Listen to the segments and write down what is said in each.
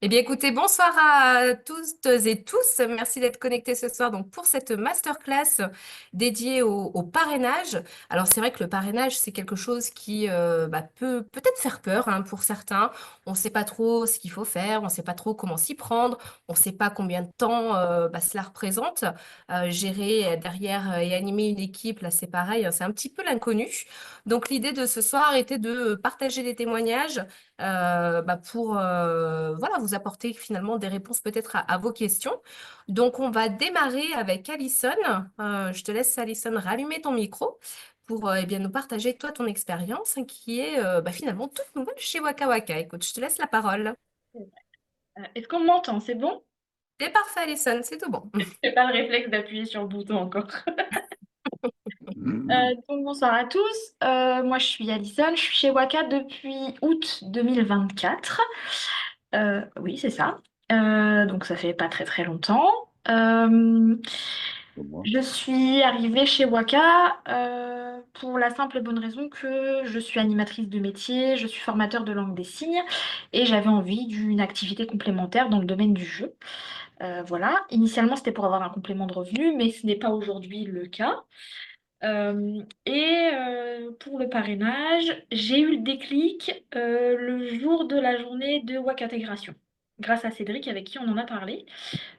Eh bien, écoutez, bonsoir à toutes et tous. Merci d'être connectés ce soir donc pour cette masterclass dédiée au parrainage. Alors, c'est vrai que le parrainage, c'est quelque chose qui peut peut-être faire peur pour certains. On ne sait pas trop ce qu'il faut faire, on ne sait pas trop comment s'y prendre, on ne sait pas combien de temps cela représente. Gérer derrière et animer une équipe, là, c'est pareil, hein, c'est un petit peu l'inconnu. Donc, l'idée de ce soir était de partager des témoignages pour voilà, vous apporter finalement des réponses peut-être à vos questions. Donc, on va démarrer avec Alison. Je te laisse, Alison, rallumer ton micro pour eh bien, nous partager, toi, ton expérience qui est finalement toute nouvelle chez Waka Waka. Écoute, je te laisse la parole. Est-ce qu'on m'entend? C'est bon? C'est parfait, Alison, c'est tout bon. J'ai pas le réflexe d'appuyer sur le bouton encore. Donc bonsoir à tous. Moi je suis Alison, je suis chez Waka depuis août 2024. Oui, c'est ça. Donc ça fait pas très très longtemps. Je suis arrivée chez Waka pour la simple et bonne raison que je suis animatrice de métier, je suis formateur de langue des signes et j'avais envie d'une activité complémentaire dans le domaine du jeu. Voilà, initialement c'était pour avoir un complément de revenu, mais ce n'est pas aujourd'hui le cas. Pour le parrainage, j'ai eu le déclic le jour de la journée de WAC Intégration, grâce à Cédric avec qui on en a parlé,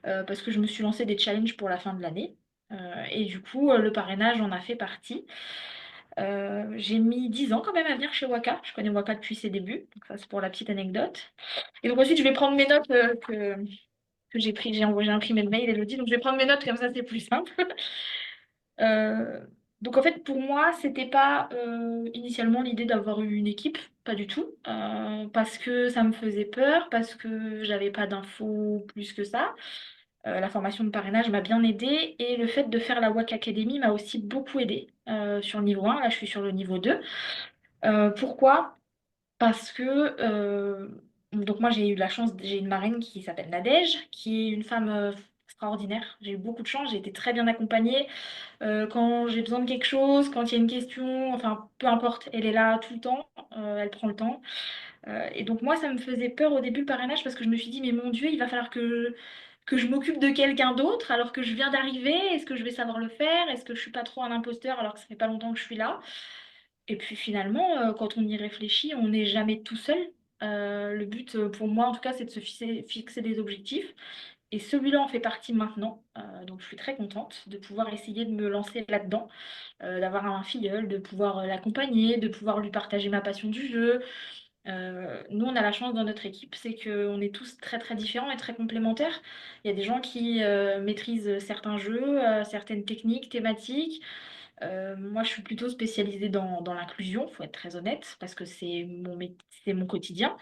parce que je me suis lancé des challenges pour la fin de l'année. Et du coup, le parrainage en a fait partie. J'ai mis 10 ans quand même à venir chez Waka. Je connais Waka depuis ses débuts, donc ça c'est pour la petite anecdote. Et donc ensuite, je vais prendre mes notes que j'ai pris, j'ai imprimé le mail, Elodie, donc je vais prendre mes notes comme ça c'est plus simple. Euh, donc en fait pour moi c'était pas initialement l'idée d'avoir eu une équipe, pas du tout, parce que ça me faisait peur, parce que j'avais pas d'infos plus que ça. La formation de parrainage m'a bien aidée et le fait de faire la WAC Academy m'a aussi beaucoup aidée sur le niveau 1, là je suis sur le niveau 2. Pourquoi? Parce que donc moi j'ai eu la chance, j'ai une marraine qui s'appelle Nadège, qui est une femme extraordinaire. J'ai eu beaucoup de chance, j'ai été très bien accompagnée. Quand j'ai besoin de quelque chose, quand il y a une question, enfin peu importe, elle est là tout le temps, elle prend le temps. Et donc moi ça me faisait peur au début le parrainage parce que je me suis dit mais mon Dieu, il va falloir que je m'occupe de quelqu'un d'autre alors que je viens d'arriver. Est-ce que je vais savoir le faire? Est-ce que je suis pas trop un imposteur alors que ça fait pas longtemps que je suis là? Et puis finalement, quand on y réfléchit, on n'est jamais tout seul. Le but, pour moi en tout cas, c'est de se fixer des objectifs. Et celui-là en fait partie maintenant. Donc je suis très contente de pouvoir essayer de me lancer là-dedans, d'avoir un filleul, de pouvoir l'accompagner, de pouvoir lui partager ma passion du jeu. Nous, on a la chance dans notre équipe, c'est qu'on est tous très très différents et très complémentaires. Il y a des gens qui maîtrisent certains jeux, certaines techniques, thématiques. Moi, je suis plutôt spécialisée dans l'inclusion, faut être très honnête, parce que c'est mon quotidien.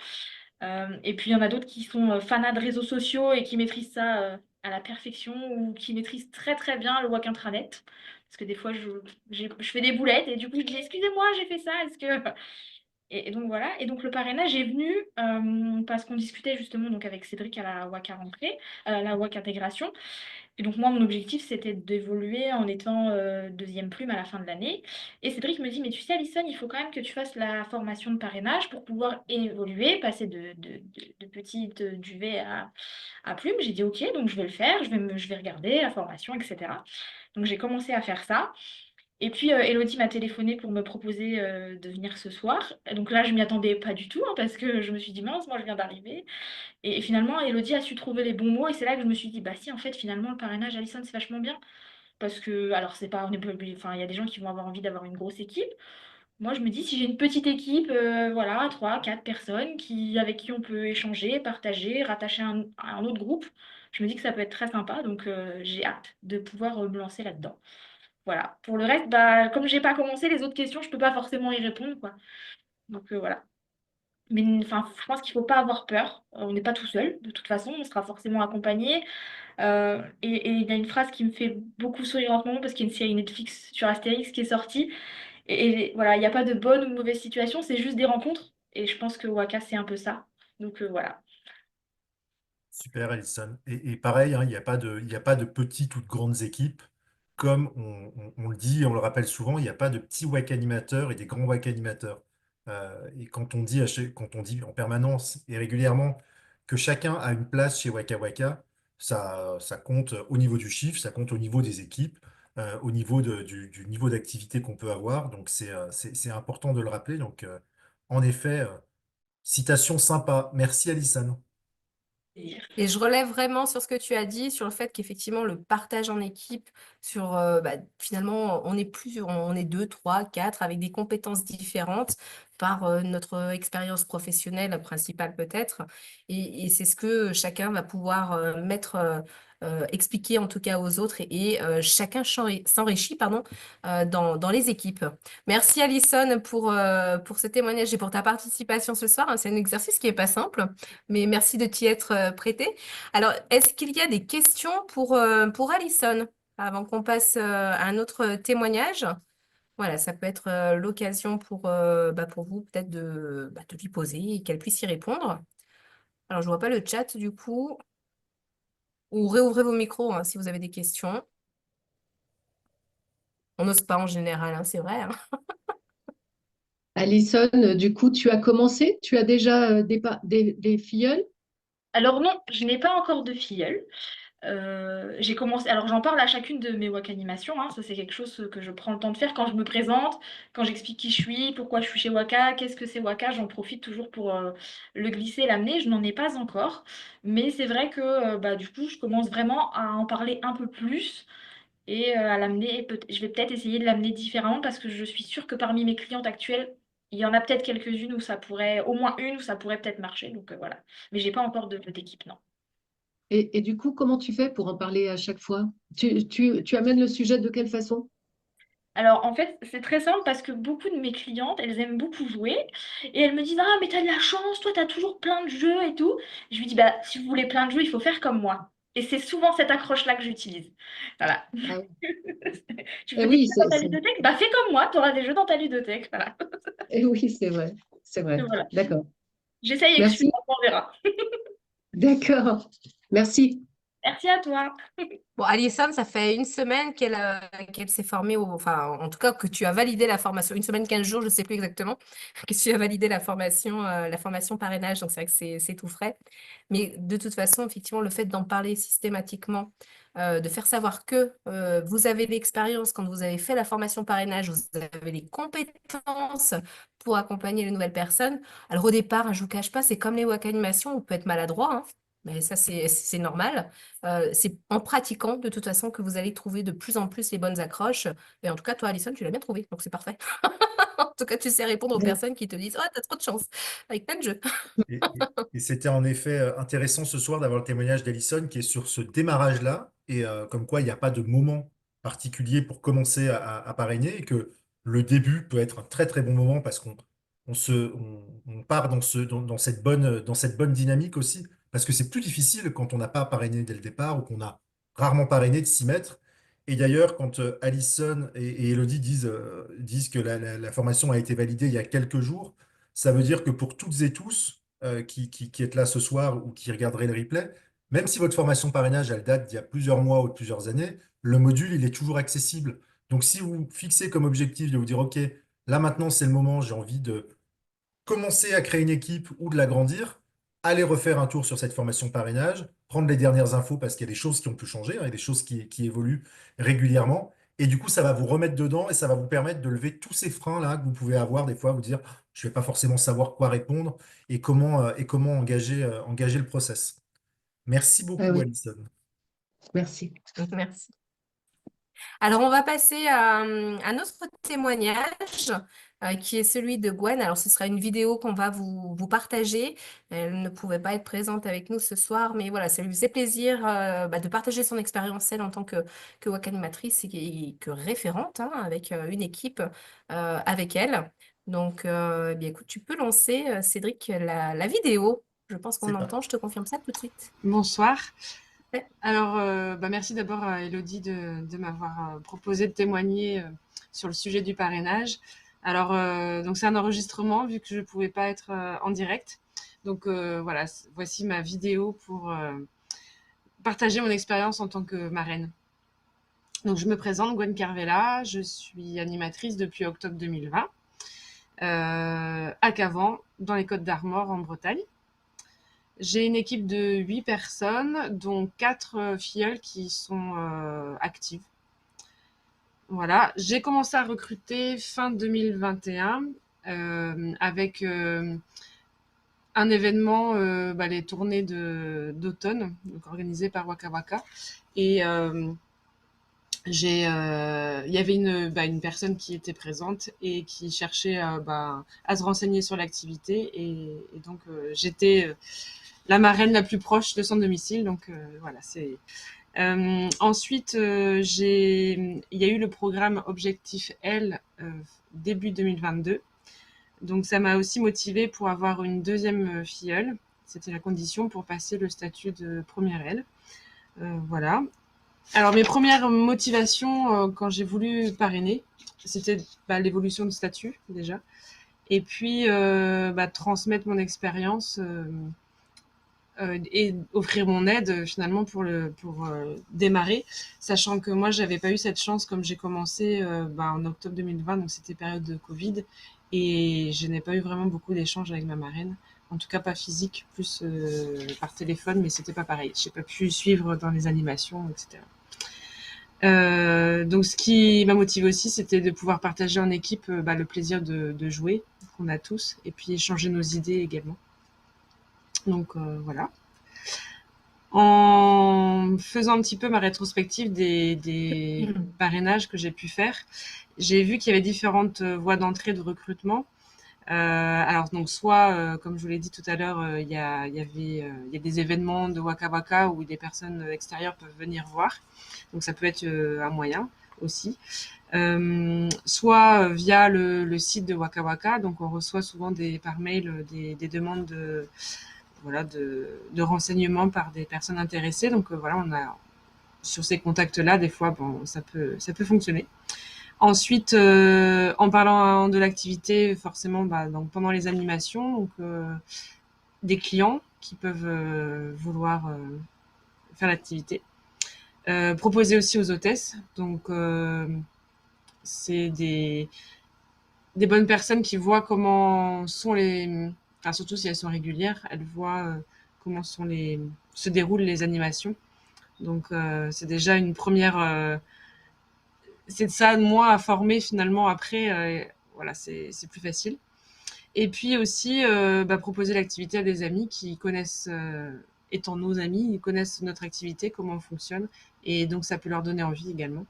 Et puis, il y en a d'autres qui sont fanats de réseaux sociaux et qui maîtrisent ça à la perfection ou qui maîtrisent très très bien le Wak Intranet. Parce que des fois, je fais des boulettes et du coup, je dis, excusez-moi, j'ai fait ça, est-ce que... Et donc voilà, et donc le parrainage est venu parce qu'on discutait justement donc avec Cédric à la WAC rentrée, la WAC intégration. Et donc moi, mon objectif, c'était d'évoluer en étant deuxième plume à la fin de l'année. Et Cédric me dit, mais tu sais, Alison, il faut quand même que tu fasses la formation de parrainage pour pouvoir évoluer, passer de petite duvet à plume. J'ai dit, ok, donc je vais le faire, je vais regarder la formation, etc. Donc j'ai commencé à faire ça. Et puis, Elodie m'a téléphoné pour me proposer de venir ce soir. Et donc là, je m'y attendais pas du tout, hein, parce que je me suis dit, mince, moi, je viens d'arriver. Et finalement, Elodie a su trouver les bons mots. Et c'est là que je me suis dit, bah si, en fait, finalement, le parrainage, Alison, c'est vachement bien. Parce que, alors, c'est pas, on est pas enfin, il y a des gens qui vont avoir envie d'avoir une grosse équipe. Moi, je me dis, si j'ai une petite équipe, voilà, 3, 4 personnes avec qui on peut échanger, partager, rattacher à un autre groupe, je me dis que ça peut être très sympa. Donc, j'ai hâte de pouvoir me lancer là-dedans. Voilà. Pour le reste, bah, comme j'ai pas commencé les autres questions, je peux pas forcément y répondre, quoi. Donc, voilà. Mais enfin, je pense qu'il faut pas avoir peur. On n'est pas tout seul. De toute façon, on sera forcément accompagné. Et il y a une phrase qui me fait beaucoup sourire en ce moment parce qu'il y a une série Netflix sur Astérix qui est sortie. Et voilà, il n'y a pas de bonne ou de mauvaise situation, c'est juste des rencontres. Et je pense que Waka, c'est un peu ça. Donc voilà. Super, Alison. Et pareil, hein, il n'y a pas de petites ou de grandes équipes. Comme on le dit, on le rappelle souvent, il n'y a pas de petits WAC animateurs et des grands WAC animateurs. Et quand on dit en permanence et régulièrement que chacun a une place chez Waka Waka, ça compte au niveau du chiffre, ça compte au niveau des équipes, au niveau du niveau d'activité qu'on peut avoir. Donc c'est important de le rappeler. Donc en effet, citation sympa. Merci Alison. Et je relève vraiment sur ce que tu as dit, sur le fait qu'effectivement, le partage en équipe, finalement, on est deux, trois, quatre, avec des compétences différentes par notre expérience professionnelle principale peut-être. Et c'est ce que chacun va pouvoir expliquer en tout cas aux autres et chacun s'enrichit, pardon, dans les équipes. Merci Alison pour ce témoignage et pour ta participation ce soir, hein. C'est un exercice qui n'est pas simple, mais merci de t'y être prêté. Alors, est-ce qu'il y a des questions pour Alison avant qu'on passe à un autre témoignage? Voilà, ça peut être l'occasion pour vous peut-être de lui poser et qu'elle puisse y répondre. Alors, je vois pas le chat du coup. Ou réouvrez vos micros hein, si vous avez des questions. On n'ose pas en général, hein, c'est vrai, hein. Alison, du coup, tu as commencé? Tu as déjà des filleuls? Alors non, je n'ai pas encore de filleul. J'ai commencé, alors j'en parle à chacune de mes WAC animations, hein, ça c'est quelque chose que je prends le temps de faire quand je me présente, quand j'explique qui je suis, pourquoi je suis chez Waka, qu'est-ce que c'est Waka, j'en profite toujours pour le glisser, l'amener. Je n'en ai pas encore, mais c'est vrai que bah, du coup je commence vraiment à en parler un peu plus et à l'amener. Je vais peut-être essayer de l'amener différemment parce que je suis sûre que parmi mes clientes actuelles, il y en a peut-être quelques-unes où ça pourrait, au moins une où ça pourrait peut-être marcher, donc voilà. Mais j'ai pas encore d'équipe, non. Et du coup, comment tu fais pour en parler à chaque fois? Tu amènes le sujet de quelle façon? Alors, en fait, c'est très simple parce que beaucoup de mes clientes, elles aiment beaucoup jouer et elles me disent: Ah, mais t'as de la chance, toi, t'as toujours plein de jeux et tout. Je lui dis: Bah, si vous voulez plein de jeux, il faut faire comme moi. Et c'est souvent cette accroche-là que j'utilise. Voilà. Ah oui, Tu eh veux des oui, jeux dans ta ludothèque? Bah, fais comme moi, t'auras des jeux dans ta ludothèque. Voilà. eh oui, c'est vrai. C'est Et vrai. voilà. D'accord. J'essaye avec celui-là, Merci. on verra. D'accord. Merci. Merci à toi. Bon, Alison, ça fait une semaine qu'elle s'est formée, enfin, en tout cas, que tu as validé la formation. Une semaine, 15 jours, je ne sais plus exactement, que tu as validé la formation parrainage. Donc, c'est vrai que c'est tout frais. Mais de toute façon, effectivement, le fait d'en parler systématiquement, de faire savoir que vous avez l'expérience quand vous avez fait la formation parrainage, vous avez les compétences pour accompagner les nouvelles personnes. Alors, au départ, hein, je ne vous cache pas, c'est comme les WAC animations, on peut être maladroit, hein, mais ça, c'est normal. C'est en pratiquant, de toute façon, que vous allez trouver de plus en plus les bonnes accroches. Et en tout cas, toi, Alison, tu l'as bien trouvé, donc c'est parfait. En tout cas, tu sais répondre aux personnes qui te disent: Oh, t'as trop de chance, avec plein de jeux. Et c'était en effet intéressant ce soir d'avoir le témoignage d'Alison qui est sur ce démarrage-là, et comme quoi il n'y a pas de moment particulier pour commencer à parrainer, et que le début peut être un très très bon moment parce qu'on part dans cette bonne dynamique aussi, parce que c'est plus difficile quand on n'a pas parrainé dès le départ ou qu'on a rarement parrainé de s'y mettre. Et d'ailleurs, quand Alison et Elodie disent que la formation a été validée il y a quelques jours, ça veut dire que pour toutes et tous qui êtes là ce soir ou qui regarderez le replay, même si votre formation parrainage, elle date d'il y a plusieurs mois ou de plusieurs années, le module, il est toujours accessible. Donc, si vous fixez comme objectif de vous dire, OK, là maintenant, c'est le moment, j'ai envie de commencer à créer une équipe ou de l'agrandir, allez refaire un tour sur cette formation parrainage, prendre les dernières infos parce qu'il y a des choses qui ont pu changer, hein, il y a des choses qui évoluent régulièrement. Et du coup, ça va vous remettre dedans et ça va vous permettre de lever tous ces freins-là que vous pouvez avoir des fois, vous dire, je ne vais pas forcément savoir quoi répondre et comment engager le process. Merci Ah beaucoup, oui, Alison. merci. Merci. Alors, on va passer à un autre témoignage qui est celui de Gwen. Alors, ce sera une vidéo qu'on va vous partager. Elle ne pouvait pas être présente avec nous ce soir, mais voilà, ça lui faisait plaisir de partager son expérience, elle, en tant que WAC animatrice et que référente hein, avec une équipe avec elle. Donc, eh bien, écoute, tu peux lancer, Cédric, la vidéo. Je pense qu'on C'est entend, parti. je te confirme ça tout de suite. Bonsoir. Ouais. Alors, merci d'abord à Elodie de m'avoir proposé de témoigner sur le sujet du parrainage. Alors, donc c'est un enregistrement vu que je ne pouvais pas être en direct. Donc voilà, voici ma vidéo pour partager mon expérience en tant que marraine. Donc je me présente, Gwen Carvela, je suis animatrice depuis octobre 2020 à Cavan, dans les Côtes d'Armor en Bretagne. J'ai une équipe de 8 personnes, dont 4 filleules qui sont actives. Voilà, j'ai commencé à recruter fin 2021 avec un événement, les tournées d'automne, donc organisées par Waka Waka. Et il y avait une personne qui était présente et qui cherchait à se renseigner sur l'activité. Et donc, j'étais la marraine la plus proche de son domicile. Donc, voilà, c'est... ensuite, il y a eu le programme Objectif L début 2022. Donc, ça m'a aussi motivée pour avoir une deuxième filleule. C'était la condition pour passer le statut de première L. Voilà. Alors, mes premières motivations quand j'ai voulu parrainer, c'était l'évolution de statut déjà. Et puis, transmettre mon expérience et offrir mon aide finalement pour démarrer, sachant que moi j'avais pas eu cette chance comme j'ai commencé en octobre 2020, donc c'était période de Covid, et je n'ai pas eu vraiment beaucoup d'échanges avec ma marraine, en tout cas pas physique, plus par téléphone, mais c'était pas pareil, j'ai pas pu suivre dans les animations, etc. Donc ce qui m'a motivée aussi, c'était de pouvoir partager en équipe le plaisir de jouer qu'on a tous, et puis échanger nos idées également. Donc voilà. En faisant un petit peu ma rétrospective des parrainages que j'ai pu faire, j'ai vu qu'il y avait différentes voies d'entrée de recrutement. Alors donc soit, comme je vous l'ai dit tout à l'heure, il y a des événements de Waka Waka où des personnes extérieures peuvent venir voir. Donc ça peut être un moyen aussi. Soit via le site de Waka Waka, donc on reçoit souvent par mail des demandes de renseignements par des personnes intéressées. Donc voilà, on a sur ces contacts-là, des fois, ça peut fonctionner. Ensuite, en parlant de l'activité, forcément, donc pendant les animations, donc des clients qui peuvent vouloir faire l'activité. Proposer aussi aux hôtesses. Donc c'est des bonnes personnes qui voient comment sont enfin, surtout si elles sont régulières, elles voient comment se déroulent les animations. Donc c'est déjà une première... c'est de ça, moi, à former finalement après, voilà, c'est plus facile. Et puis aussi proposer l'activité à des amis qui connaissent, étant nos amis, ils connaissent notre activité, comment on fonctionne, et donc ça peut leur donner envie également.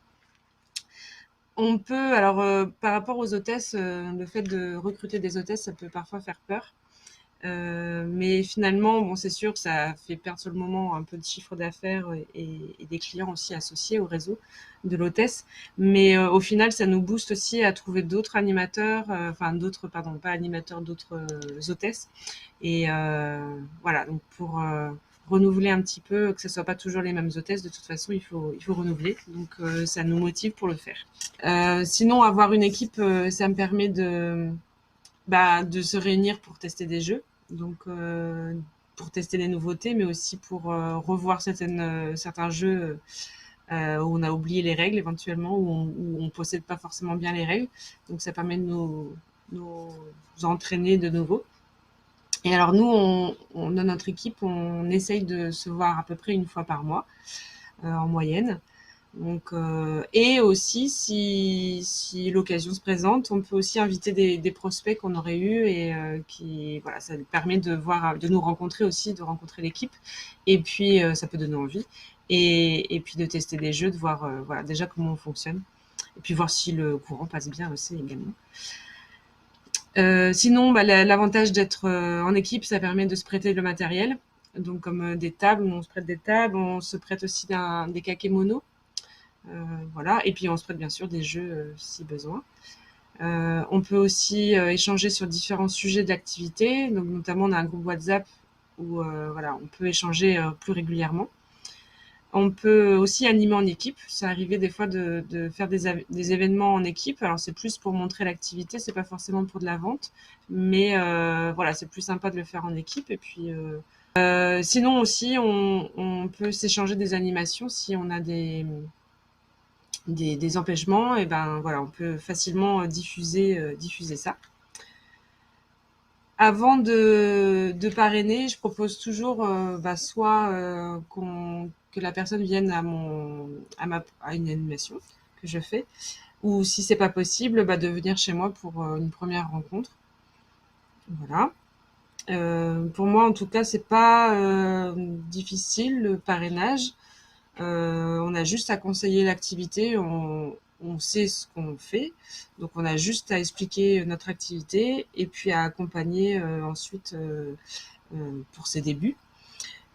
On peut, alors par rapport aux hôtesses, le fait de recruter des hôtesses, ça peut parfois faire peur. Mais finalement, c'est sûr que ça fait perdre sur le moment un peu de chiffre d'affaires et des clients aussi associés au réseau de l'hôtesse. Mais au final, ça nous booste aussi à trouver d'autres animateurs, pas animateurs, d'autres hôtesses. Et voilà, donc pour renouveler un petit peu, que ce soit pas toujours les mêmes hôtesses, de toute façon, il faut renouveler. Donc ça nous motive pour le faire. Sinon, avoir une équipe, ça me permet de se réunir pour tester des jeux, donc pour tester des nouveautés, mais aussi pour revoir certains jeux où on a oublié les règles éventuellement, où on possède pas forcément bien les règles. Donc ça permet de nous entraîner de nouveau. Et alors nous, dans notre équipe, on essaye de se voir à peu près une fois par mois en moyenne. Donc, et aussi, si l'occasion se présente, on peut aussi inviter des prospects qu'on aurait eus et ça permet de nous rencontrer aussi, de rencontrer l'équipe. Et puis, ça peut donner envie. Et puis de tester des jeux, de voir déjà comment on fonctionne. Et puis voir si le courant passe bien aussi également. Sinon, l'avantage d'être en équipe, ça permet de se prêter le matériel. Donc, comme des tables, on se prête des tables, on se prête aussi des kakémonos. Voilà, et puis on se prête bien sûr des jeux si besoin. On peut aussi échanger sur différents sujets de l'activité. Donc, notamment, on a un groupe WhatsApp où on peut échanger plus régulièrement. On peut aussi animer en équipe. Ça arrivait des fois de faire des événements en équipe. Alors, c'est plus pour montrer l'activité, c'est pas forcément pour de la vente. Mais c'est plus sympa de le faire en équipe. Et puis, sinon aussi, on peut s'échanger des animations si on a des empêchements. Et on peut facilement diffuser ça. Avant de parrainer, je propose toujours soit que la personne vienne à une animation que je fais, ou si c'est pas possible, de venir chez moi pour une première rencontre. Voilà. Pour moi, en tout cas, c'est pas difficile le parrainage. On a juste à conseiller l'activité, on sait ce qu'on fait, donc on a juste à expliquer notre activité et puis à accompagner ensuite pour ses débuts.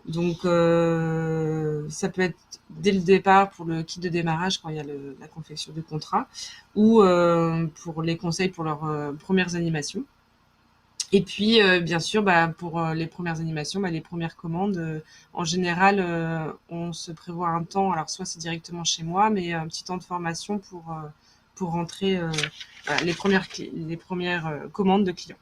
Donc ça peut être dès le départ pour le kit de démarrage quand il y a la confection du contrat, ou pour les conseils pour leurs premières animations. Et puis, bien sûr, pour les premières animations, les premières commandes, en général, on se prévoit un temps. Alors, soit c'est directement chez moi, mais un petit temps de formation pour rentrer les premières commandes de clients.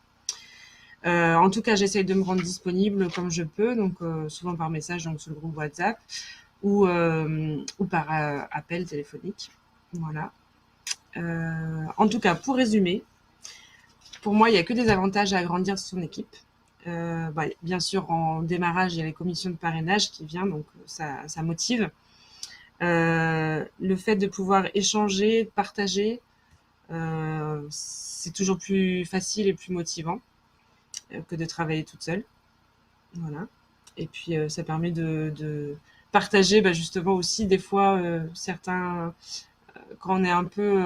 En tout cas, j'essaye de me rendre disponible comme je peux, donc souvent par message, donc sur le groupe WhatsApp, ou par appel téléphonique. Voilà. En tout cas, pour résumer, pour moi, il n'y a que des avantages à agrandir son équipe. Bien sûr, en démarrage, il y a les commissions de parrainage qui viennent, donc ça motive. Le fait de pouvoir échanger, partager, c'est toujours plus facile et plus motivant que de travailler toute seule. Voilà. Et puis, ça permet de partager justement aussi des fois certains... quand on est un peu...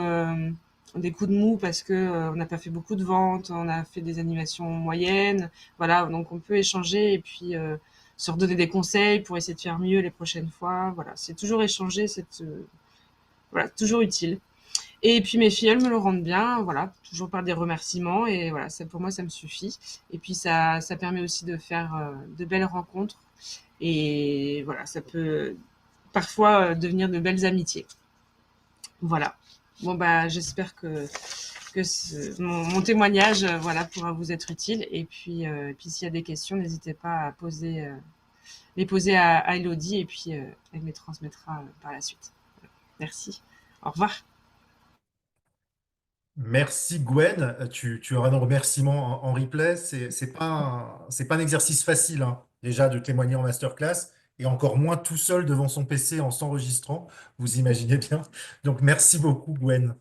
des coups de mou parce que on n'a pas fait beaucoup de ventes, on a fait des animations moyennes, voilà, donc on peut échanger et puis se redonner des conseils pour essayer de faire mieux les prochaines fois. Voilà, c'est toujours échanger, voilà, toujours utile. Et puis mes filles, elles me le rendent bien, voilà, toujours par des remerciements et voilà, ça, pour moi ça me suffit. Et puis ça permet aussi de faire de belles rencontres et voilà, ça peut parfois devenir de belles amitiés. Voilà. Bon, j'espère que mon témoignage pourra vous être utile. Et puis s'il y a des questions, n'hésitez pas à les poser à Elodie et puis elle me les transmettra par la suite. Voilà. Merci. Au revoir. Merci Gwen. Tu auras nos remerciements en replay. C'est pas un exercice facile, hein, déjà de témoigner en masterclass et encore moins tout seul devant son PC en s'enregistrant. Vous imaginez bien. Donc merci beaucoup Gwen.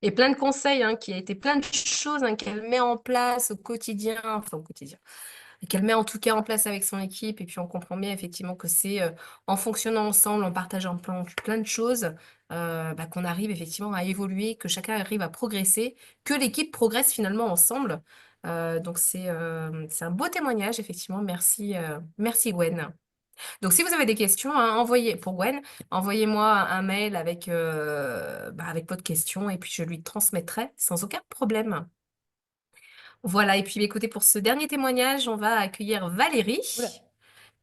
Et plein de conseils, hein, qui a été plein de choses, hein, qu'elle met en place au quotidien, et qu'elle met en tout cas en place avec son équipe. Et puis on comprend bien effectivement que c'est en fonctionnant ensemble, en partageant plein de choses, qu'on arrive effectivement à évoluer, que chacun arrive à progresser, que l'équipe progresse finalement ensemble. Donc c'est un beau témoignage, effectivement. Merci Gwen. Donc, si vous avez des questions, hein, pour Gwen, envoyez-moi un mail avec votre question et puis je lui transmettrai sans aucun problème. Voilà, et puis écoutez, pour ce dernier témoignage, on va accueillir Valérie. Oula.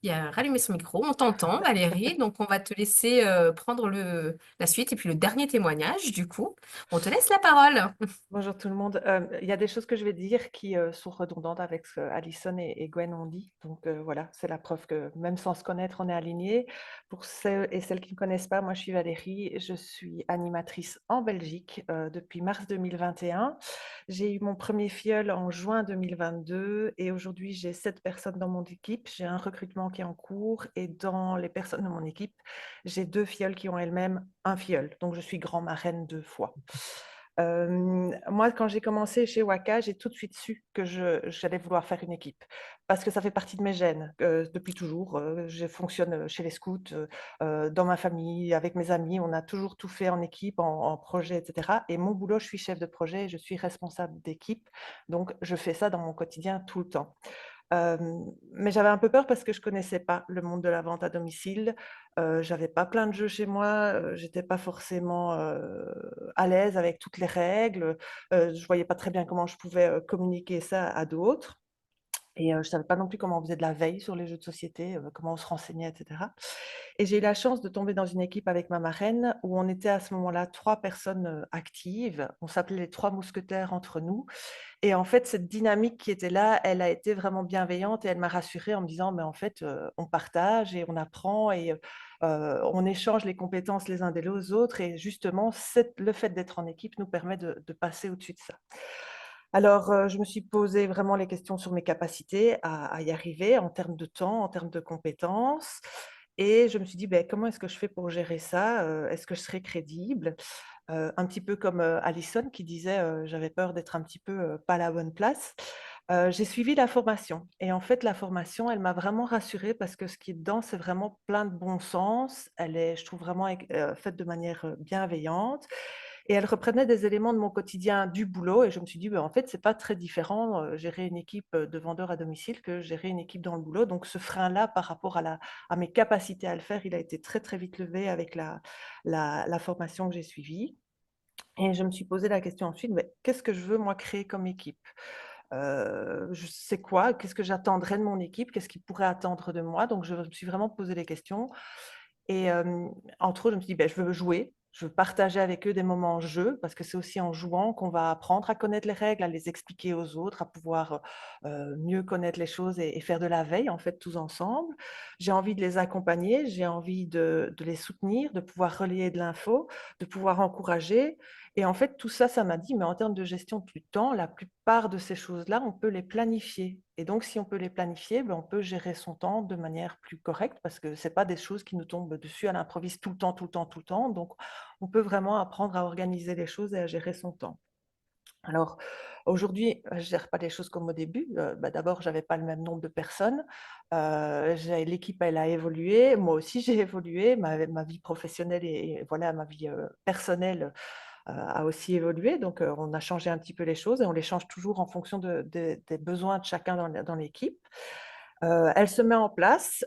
Il a rallumé son micro. On t'entend, Valérie. Donc, on va te laisser prendre la suite et puis le dernier témoignage, du coup. On te laisse la parole. Bonjour tout le monde. Il y a des choses que je vais dire qui sont redondantes avec ce qu'Alison et Gwen ont dit. Donc voilà, c'est la preuve que même sans se connaître, on est alignés. Pour ceux et celles qui ne me connaissent pas, moi je suis Valérie, je suis animatrice en Belgique depuis mars 2021. J'ai eu mon premier filleul en juin 2022 et aujourd'hui j'ai 7 personnes dans mon équipe. J'ai un recrutement qui est en cours et dans les personnes de mon équipe, j'ai 2 filleuls qui ont elles-mêmes un filleul. Donc je suis grand-marraine 2 fois. Moi, quand j'ai commencé chez Waka, j'ai tout de suite su que j'allais vouloir faire une équipe parce que ça fait partie de mes gènes depuis toujours. Je fonctionne chez les scouts, dans ma famille, avec mes amis. On a toujours tout fait en équipe, en projet, etc. Et mon boulot, je suis chef de projet, je suis responsable d'équipe. Donc, je fais ça dans mon quotidien tout le temps. Mais j'avais un peu peur parce que je connaissais pas le monde de la vente à domicile. J'avais pas plein de jeux chez moi, j'étais pas forcément à l'aise avec toutes les règles. Je voyais pas très bien comment je pouvais communiquer ça à d'autres. Et je savais pas non plus comment on faisait de la veille sur les jeux de société, comment on se renseignait, etc. Et j'ai eu la chance de tomber dans une équipe avec ma marraine où on était à ce moment-là 3 personnes actives. On s'appelait les 3 mousquetaires entre nous. Et en fait, cette dynamique qui était là, elle a été vraiment bienveillante et elle m'a rassurée en me disant, mais en fait, on partage et on apprend et on échange les compétences les uns des autres. Et justement, le fait d'être en équipe nous permet de passer au-dessus de ça. Alors, je me suis posé vraiment les questions sur mes capacités à y arriver en termes de temps, en termes de compétences et je me suis dit: «Beh, comment est-ce que je fais pour gérer ça? Est-ce que je serai crédible?» Un petit peu comme, Alison qui disait, «J'avais peur d'être un petit peu, pas à la bonne place». J'ai suivi la formation et en fait, la formation, elle m'a vraiment rassurée parce que ce qui est dedans, c'est vraiment plein de bon sens. Elle est, je trouve, vraiment faite de manière, bienveillante et elle reprenait des éléments de mon quotidien du boulot et je me suis dit: «Bah, en fait, c'est pas très différent, gérer une équipe, de vendeurs à domicile que gérer une équipe dans le boulot». Donc ce frein-là, par rapport à mes capacités à le faire, il a été très, très vite levé avec la formation que j'ai suivie et je me suis posé la question ensuite: «Mais qu'est-ce que je veux moi créer comme équipe?» Je sais quoi? Qu'est-ce que j'attendrais de mon équipe? Qu'est-ce qu'ils pourraient attendre de moi? Donc je me suis vraiment posé les questions et entre autres, je me suis dit: «Beh, je veux jouer, je veux partager avec eux des moments jeu», parce que c'est aussi en jouant qu'on va apprendre à connaître les règles, à les expliquer aux autres, à pouvoir, mieux connaître les choses et faire de la veille, en fait, tous ensemble. J'ai envie de les accompagner, j'ai envie de les soutenir, de pouvoir relayer de l'info, de pouvoir encourager et en fait, tout ça, ça m'a dit: «Mais en termes de gestion du temps, la plupart de ces choses-là, on peut les planifier» et donc si on peut les planifier, ben, on peut gérer son temps de manière plus correcte parce que c'est pas des choses qui nous tombent dessus à l'improviste tout le temps, tout le temps, tout le temps. Donc on peut vraiment apprendre à organiser les choses et à gérer son temps. Alors aujourd'hui, je gère pas les choses comme au début. Bah, d'abord, j'avais pas le même nombre de personnes. J'ai l'équipe, elle a évolué. Moi aussi, j'ai évolué. Ma vie professionnelle et voilà, ma vie, personnelle, a aussi évolué. Donc, on a changé un petit peu les choses et on les change toujours en fonction des besoins de chacun dans l'équipe. Elle se met en place,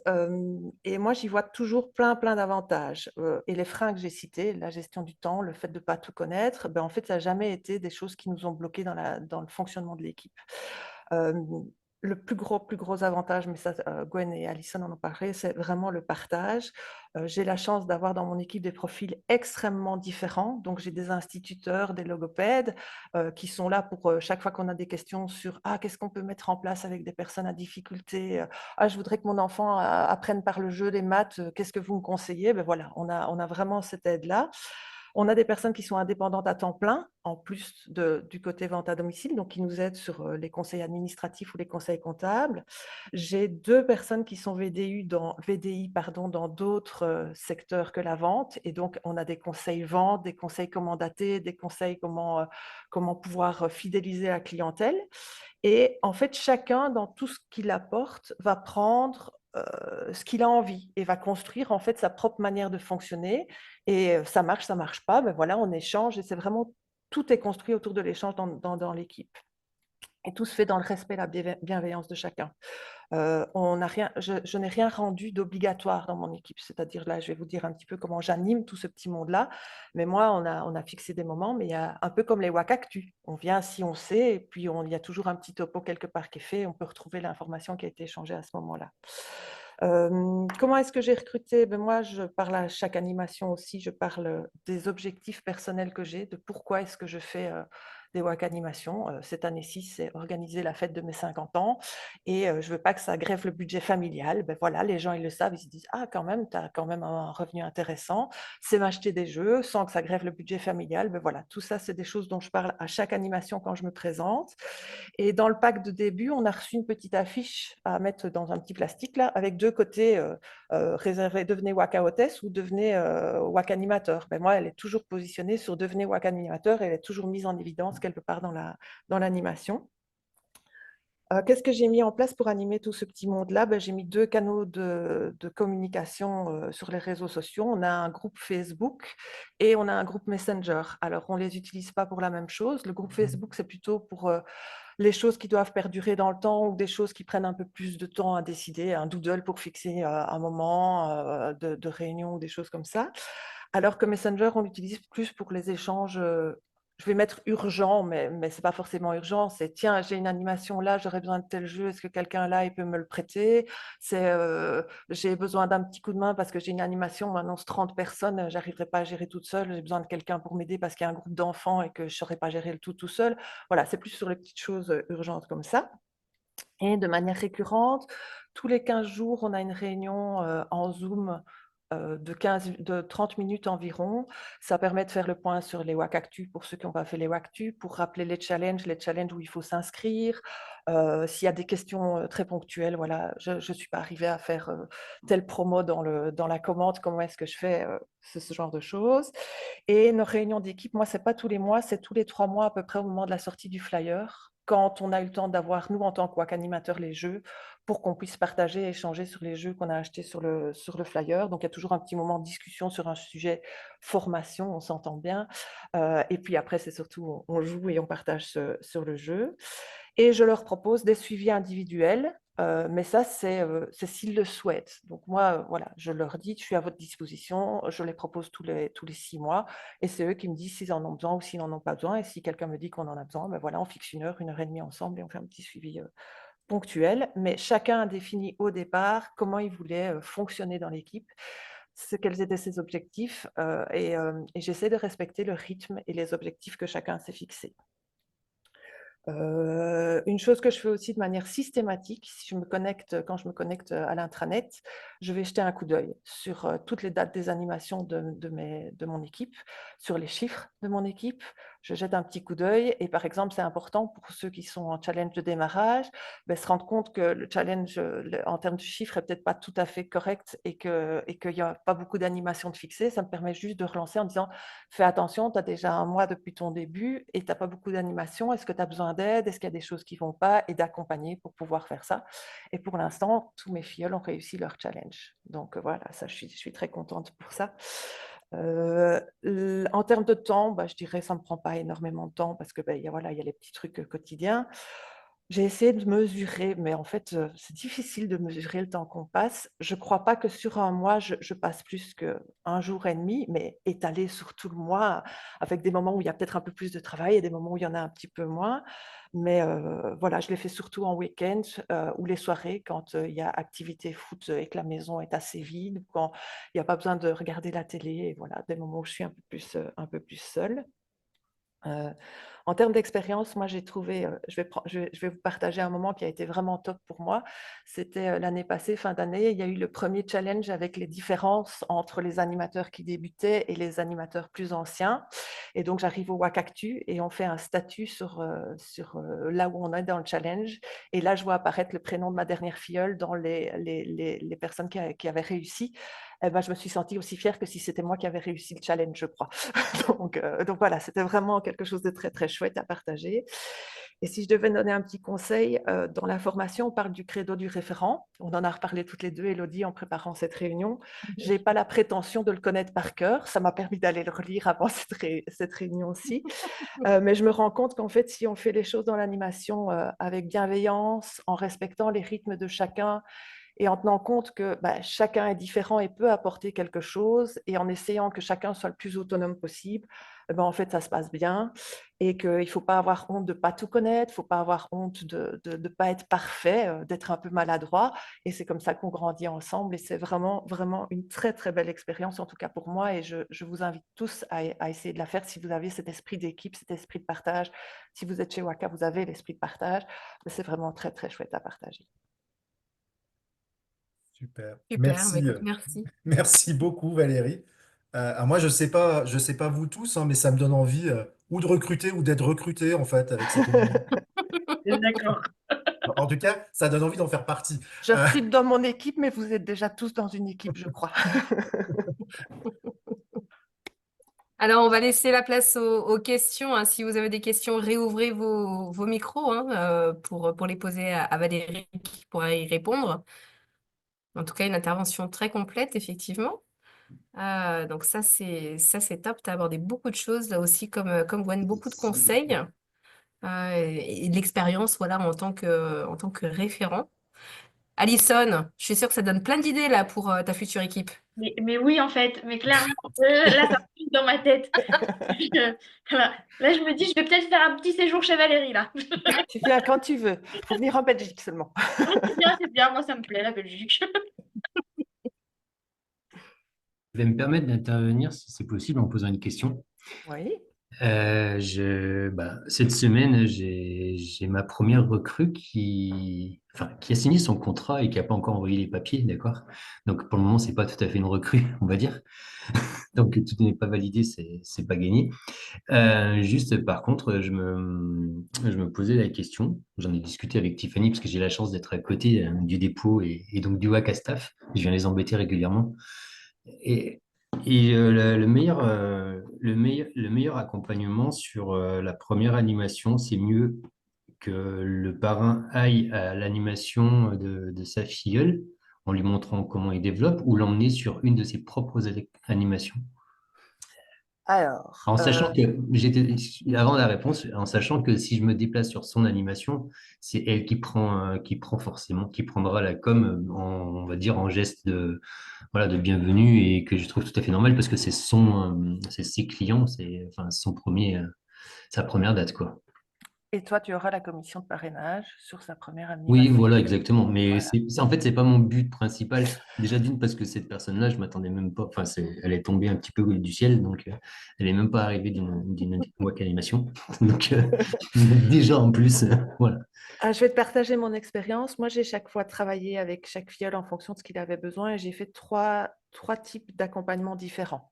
et moi j'y vois toujours plein, plein d'avantages, et les freins que j'ai cités, la gestion du temps, le fait de ne pas tout connaître, ben, en fait, ça n'a jamais été des choses qui nous ont bloqués dans le fonctionnement de l'équipe. Hem, le plus gros avantage, mais ça, Gwen et Alison en ont parlé, c'est vraiment le partage. J'ai la chance d'avoir dans mon équipe des profils extrêmement différents. Donc j'ai des instituteurs, des logopèdes, qui sont là pour, chaque fois qu'on a des questions sur: «Ah, qu'est-ce qu'on peut mettre en place avec des personnes à difficulté? Ah, je voudrais que mon enfant apprenne par le jeu les maths, qu'est-ce que vous me conseillez?» Ben voilà, on a vraiment cette aide-là. On a des personnes qui sont indépendantes à temps plein, en plus du côté vente à domicile, donc qui nous aident sur, les conseils administratifs ou les conseils comptables. J'ai 2 personnes qui sont VDI pardon, dans d'autres, secteurs que la vente et donc on a des conseils vente, des conseils commandatés, des conseils comment pouvoir, fidéliser la clientèle et en fait, chacun dans tout ce qu'il apporte va prendre, ce qu'il a envie et va construire en fait sa propre manière de fonctionner et ça marche pas, ben voilà, on échange et c'est vraiment tout est construit autour de l'échange dans l'équipe et tout se fait dans le respect et la bienveillance de chacun. On n'a rien je n'ai rien rendu d'obligatoire dans mon équipe. C'est-à-dire là, je vais vous dire un petit peu comment j'anime tout ce petit monde-là. Mais moi, on a fixé des moments, mais il y a un peu comme les Wakactus. On vient si on sait et puis il y a toujours un petit topo quelque part qui est fait. On peut retrouver l'information qui a été échangée à ce moment-là. Comment est-ce que j'ai recruté? Ben moi, je parle à chaque animation aussi, je parle, des objectifs personnels que j'ai, de pourquoi est-ce que je fais, des WAC animations. Cette année-ci, c'est organiser la fête de mes 50 ans et je veux pas que ça grève le budget familial. Ben voilà, les gens, ils le savent, ils se disent: «Ah quand même, tu as quand même un revenu intéressant. C'est m'acheter des jeux sans que ça grève le budget familial». Ben voilà, tout ça, c'est des choses dont je parle à chaque animation quand je me présente et dans le pack de début, on a reçu une petite affiche à mettre dans un petit plastique là, avec 2 côtés, réservés «Devenez WAC hôtesse» ou «Devenez, WAC animateur». Ben moi, elle est toujours positionnée sur «Devenez WAC animateur» et elle est toujours mise en évidence quelque part dans l'animation. Qu'est-ce que j'ai mis en place pour animer tout ce petit monde-là? Ben, j'ai mis 2 canaux de communication, sur les réseaux sociaux. On a un groupe Facebook et on a un groupe Messenger. Alors on ne les utilise pas pour la même chose. Le groupe Facebook, c'est plutôt pour, les choses qui doivent perdurer dans le temps ou des choses qui prennent un peu plus de temps à décider, un doodle pour fixer, un moment, de réunion ou des choses comme ça. Alors que Messenger, on l'utilise plus pour les échanges, je vais mettre urgent, mais c'est pas forcément urgent. C'est: «Tiens, j'ai une animation là, j'aurais besoin de tel jeu, est-ce que quelqu'un là, il peut me le prêter?» C'est, «J'ai besoin d'un petit coup de main parce que j'ai une animation, on m'annonce 30 personnes, j'arriverai pas à gérer toute seule, j'ai besoin de quelqu'un pour m'aider parce qu'il y a un groupe d'enfants et que je saurais pas gérer le tout seul». Voilà, c'est plus sur les petites choses, urgentes comme ça et de manière récurrente, tous les 15 jours, on a une réunion, en Zoom, de 30 minutes environ. Ça permet de faire le point sur les WAC Actu pour ceux qui n'ont pas fait les WAC Actu, pour rappeler les challenges où il faut s'inscrire. S'il y a des questions très ponctuelles, voilà, je ne suis pas arrivée à faire telle promo dans la commande, comment est-ce que je fais ce genre de choses. Et nos réunions d'équipe, moi, ce n'est pas tous les mois, c'est tous les 3 mois à peu près au moment de la sortie du flyer, quand on a eu le temps d'avoir, nous, en tant que WAC animateurs, les jeux, pour qu'on puisse partager et échanger sur les jeux qu'on a achetés sur le flyer. Donc, il y a toujours un petit moment de discussion sur un sujet formation, on s'entend bien. Et puis après, c'est surtout, on joue et on partage sur le jeu. Et je leur propose des suivis individuels, mais ça, c'est s'ils le souhaitent. Donc moi, voilà, je leur dis, je suis à votre disposition, je les propose tous les 6 mois, et c'est eux qui me disent s'ils en ont besoin ou s'ils n'en ont pas besoin. Et si quelqu'un me dit qu'on en a besoin, ben voilà, on fixe 1 heure, 1 heure et demie ensemble, et on fait un petit suivi ponctuel. Mais chacun a défini au départ comment il voulait fonctionner dans l'équipe, quels étaient ses objectifs, et j'essaie de respecter le rythme et les objectifs que chacun s'est fixés. Une chose que je fais aussi de manière systématique, quand je me connecte à l'intranet, je vais jeter un coup d'œil sur toutes les dates des animations de mon équipe, sur les chiffres de mon équipe. Je jette un petit coup d'œil et par exemple, c'est important pour ceux qui sont en challenge de démarrage, se rendre compte que le challenge en termes de chiffres est peut-être pas tout à fait correct et qu'il n'y a pas beaucoup d'animations de fixées. Ça me permet juste de relancer en disant fais attention, tu as déjà 1 mois depuis ton début et tu n'as pas beaucoup d'animations. Est-ce que tu as besoin d'aide? Est-ce qu'il y a des choses qui ne vont pas? Et d'accompagner pour pouvoir faire ça. Et pour l'instant, tous mes filleuls ont réussi leur challenge. Donc voilà, ça, je suis très contente pour ça. En termes de temps, je dirais que ça ne me prend pas énormément de temps parce que voilà, il y a les petits trucs quotidiens. J'ai essayé de mesurer, mais en fait, c'est difficile de mesurer le temps qu'on passe. Je ne crois pas que sur 1 mois, je passe plus qu'1 jour et demi, mais étalé sur tout le mois, avec des moments où il y a peut-être un peu plus de travail et des moments où il y en a un petit peu moins. Mais voilà, je les fais surtout en week-end ou les soirées quand il y a activité foot et que la maison est assez vide, ou quand il n'y a pas besoin de regarder la télé. Et voilà, des moments où je suis un peu plus seule. En termes d'expérience, moi j'ai trouvé, je vais vous partager un moment qui a été vraiment top pour moi. C'était l'année passée, fin d'année, il y a eu le premier challenge avec les différences entre les animateurs qui débutaient et les animateurs plus anciens. Et donc j'arrive au WAC Actu et on fait un statut sur là où on est dans le challenge. Et là, je vois apparaître le prénom de ma dernière filleule dans les personnes qui avaient réussi. Eh ben, je me suis sentie aussi fière que si c'était moi qui avais réussi le challenge, je crois. Donc voilà, c'était vraiment quelque chose de très, très chouette à partager. Et si je devais donner un petit conseil, dans la formation, on parle du credo du référent. On en a reparlé toutes les deux, Élodie, en préparant cette réunion. Je n'ai pas la prétention de le connaître par cœur. Ça m'a permis d'aller le relire avant cette réunion-ci. Mais je me rends compte qu'en fait, si on fait les choses dans l'animation avec bienveillance, en respectant les rythmes de chacun, et en tenant compte que chacun est différent et peut apporter quelque chose, et en essayant que chacun soit le plus autonome possible, en fait, ça se passe bien, et qu'il ne faut pas avoir honte de ne pas tout connaître, il ne faut pas avoir honte de ne pas être parfait, d'être un peu maladroit, et c'est comme ça qu'on grandit ensemble, et c'est vraiment, vraiment une très, très belle expérience, en tout cas pour moi, et je vous invite tous à essayer de la faire si vous avez cet esprit d'équipe, cet esprit de partage. Si vous êtes chez Waka, vous avez l'esprit de partage, c'est vraiment très, très chouette à partager. Super. Super, Merci, écoute, merci. merci beaucoup Valérie. Alors moi, je sais pas vous tous, hein, mais ça me donne envie ou de recruter ou d'être recruté en fait avec ces témoignages. D'accord. En tout cas, ça donne envie d'en faire partie. Je Euh, recrute dans mon équipe, mais vous êtes déjà tous dans une équipe, je crois. Alors, on va laisser la place aux questions, hein. Si vous avez des questions, réouvrez vos micros, hein, pour les poser à Valérie qui pourra y répondre. En tout cas, une intervention très complète, effectivement. Donc ça, c'est top. Tu as abordé beaucoup de choses, là aussi, comme Gwen, beaucoup de conseils et de l'expérience, voilà, en tant que référent. Alison, je suis sûre que ça donne plein d'idées, là, pour ta future équipe. Mais oui, en fait, mais clairement, là, ça me dans ma tête. Voilà. Là, je me dis, je vais peut-être faire un petit séjour chez Valérie, là. Tu viens quand tu veux. Il faut venir en Belgique seulement. C'est bien, moi, ça me plaît, la Belgique. Je vais me permettre d'intervenir, si c'est possible, en posant une question. Oui. Cette semaine, j'ai ma première recrue qui enfin, qui a signé son contrat et qui n'a pas encore envoyé les papiers, d'accord? Donc pour le moment, c'est pas tout à fait une recrue, on va dire. Donc tout n'est pas validé, c'est pas gagné. Juste par contre, je me posais la question, j'en ai discuté avec Tiffany parce que j'ai la chance d'être à côté du dépôt et donc du WAC à staff. Je viens les embêter régulièrement. Et, le meilleur accompagnement sur la première animation, c'est mieux que le parrain aille à l'animation de sa filleule en lui montrant comment il développe ou l'emmener sur une de ses propres animations. Alors, En sachant que avant la réponse, en sachant que si je me déplace sur son animation, c'est elle qui prend forcément, qui prendra la com on va dire en geste voilà, de bienvenue et que je trouve tout à fait normal parce que c'est ses clients, c'est, enfin, sa première date, quoi. et toi, tu auras la commission de parrainage sur sa première Oui, animation. voilà, exactement. Mais Voilà. en fait, c'est pas mon but principal. Déjà d'une parce que cette personne-là, je m'attendais même pas. Enfin, elle est tombée un petit peu du ciel, donc elle est même pas arrivée d'une WAC animation. Donc déjà en plus, voilà. Ah, je vais te partager mon expérience. Moi, j'ai chaque fois travaillé avec chaque filleul en fonction de ce qu'il avait besoin et j'ai fait trois types d'accompagnement différents.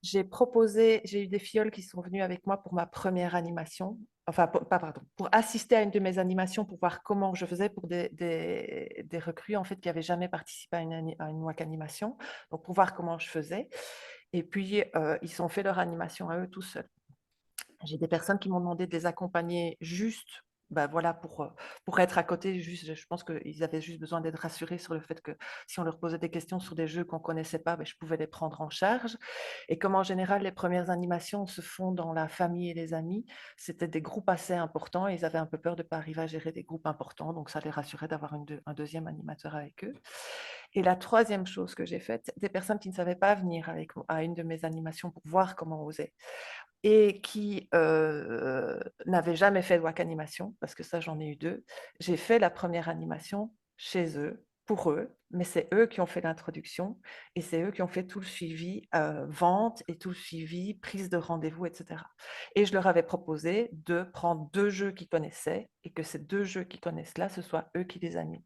J'ai eu des filleuls qui sont venus avec moi pour ma première animation, enfin, pas pardon, pour assister à une de mes animations, pour voir comment je faisais pour des recrues en fait qui n'avaient jamais participé à une WAC animation, donc pour voir comment je faisais. Et puis, ils ont fait leur animation à eux tout seuls. J'ai des personnes qui m'ont demandé de les accompagner juste, bah, voilà, pour être à côté. Juste, je pense qu'ils avaient juste besoin d'être rassurés sur le fait que si on leur posait des questions sur des jeux qu'on ne connaissait pas, bah, je pouvais les prendre en charge. Et comme en général, les premières animations se font dans la famille et les amis, c'était des groupes assez importants et ils avaient un peu peur de ne pas arriver à gérer des groupes importants. Donc, ça les rassurait d'avoir un deuxième animateur avec eux. Et la troisième chose que j'ai faite, des personnes qui ne savaient pas venir à une de mes animations pour voir comment on faisait et qui n'avaient jamais fait de WAC animation, parce que ça, j'en ai eu 2. J'ai fait la première animation chez eux, pour eux, mais c'est eux qui ont fait l'introduction et c'est eux qui ont fait tout le suivi vente et tout le suivi prise de rendez-vous, etc. Et je leur avais proposé de prendre 2 jeux qu'ils connaissaient et que ces 2 jeux qu'ils connaissent là, ce soit eux qui les animent.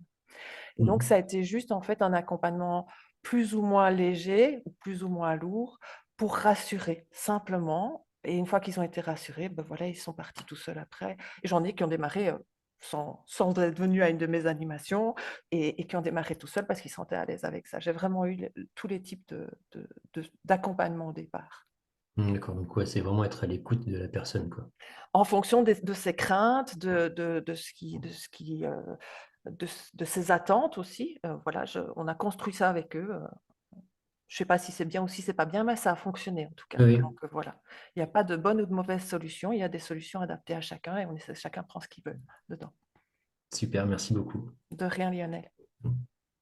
Et donc, ça a été juste en fait un accompagnement plus ou moins léger ou plus ou moins lourd pour rassurer simplement. Et une fois qu'ils ont été rassurés, ben voilà, ils sont partis tout seuls après. Et j'en ai qui ont démarré sans être venus à une de mes animations et qui ont démarré tout seuls parce qu'ils se sentaient à l'aise avec ça. J'ai vraiment eu tous les types d'accompagnement au départ. D'accord, donc ouais, c'est vraiment être à l'écoute de la personne, quoi. En fonction de ses craintes, de ses attentes aussi. Voilà, on a construit ça avec eux. Je ne sais pas si c'est bien ou si c'est pas bien, mais ça a fonctionné en tout cas. Oui, Donc voilà, il n'y a pas de bonne ou de mauvaise solution. Il y a des solutions adaptées à chacun et chacun prend ce qu'il veut dedans. super, merci beaucoup. De rien, Lionel.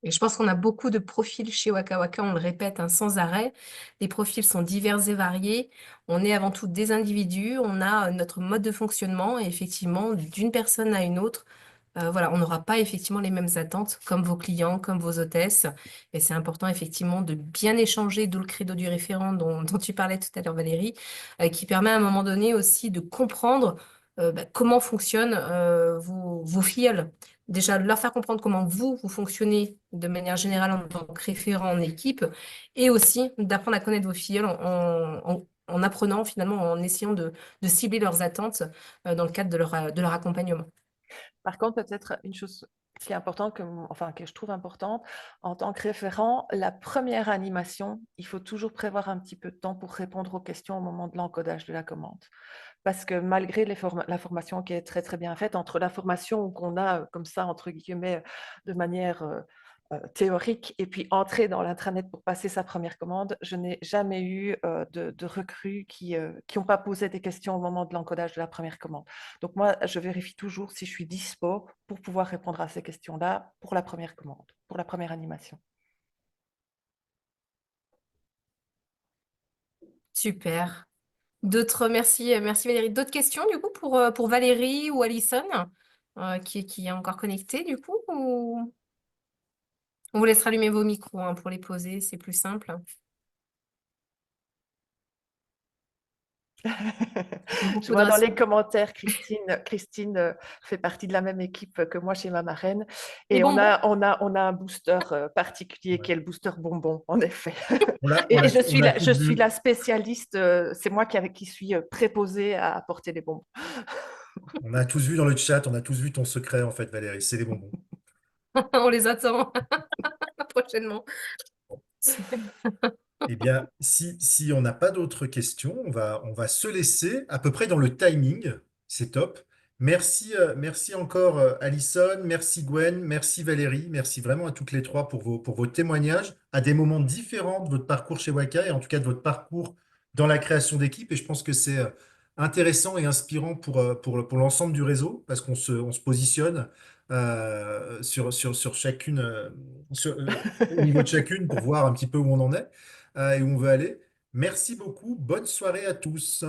Et je pense qu'on a beaucoup de profils chez Waka Waka, on le répète hein, sans arrêt. Les profils sont divers et variés. On est avant tout des individus, on a notre mode de fonctionnement et effectivement, d'une personne à une autre, voilà, on n'aura pas effectivement les mêmes attentes comme vos clients, comme vos hôtesses. Et c'est important effectivement de bien échanger, d'où le credo du référent dont tu parlais tout à l'heure, Valérie, qui permet à un moment donné aussi de comprendre comment fonctionnent vos filleuls. Déjà, leur faire comprendre comment vous fonctionnez de manière générale en tant que référent en équipe et aussi d'apprendre à connaître vos filleuls en apprenant finalement, en essayant de cibler leurs attentes dans le cadre de leur accompagnement. Par contre, peut-être une chose qui est importante, que je trouve importante, en tant que référent, la première animation, il faut toujours prévoir un petit peu de temps pour répondre aux questions au moment de l'encodage de la commande. Parce que malgré la formation qui est très très bien faite, entre la formation qu'on a comme ça, entre guillemets, de manière théorique, et puis entrer dans l'intranet pour passer sa première commande, je n'ai jamais eu de recrues qui n'ont pas posé des questions au moment de l'encodage de la première commande. Donc moi, je vérifie toujours si je suis dispo pour pouvoir répondre à ces questions-là pour la première commande, pour la première animation. Super. Merci Valérie. D'autres questions du coup pour Valérie ou Alison qui est encore connectée du coup ou... On vous laisse rallumer vos micros hein, pour les poser, c'est plus simple. Je Beaucoup de vois dans les rations. commentaires, Christine fait partie de la même équipe que moi chez ma marraine. Les Et bonbons. on a un booster particulier qui Ouais. est le booster bonbon, en effet. On Et l'a, on l'a je tous suis vu. la spécialiste, c'est moi qui suis préposée à apporter les bonbons. On a tous vu dans le chat, on a tous vu ton secret, en fait, Valérie. C'est les bonbons. On les attend prochainement. Super. Eh bien, si on n'a pas d'autres questions, on va se laisser à peu près dans le timing. C'est top. Merci encore, Alison, merci Gwen, merci Valérie, merci vraiment à toutes les trois pour vos témoignages à des moments différents de votre parcours chez Waka et en tout cas de votre parcours dans la création d'équipe. Et je pense que c'est intéressant et inspirant pour l'ensemble du réseau parce on se positionne sur chacune, au niveau de chacune pour voir un petit peu où on en est et où on veut aller. Merci beaucoup. Bonne soirée à tous.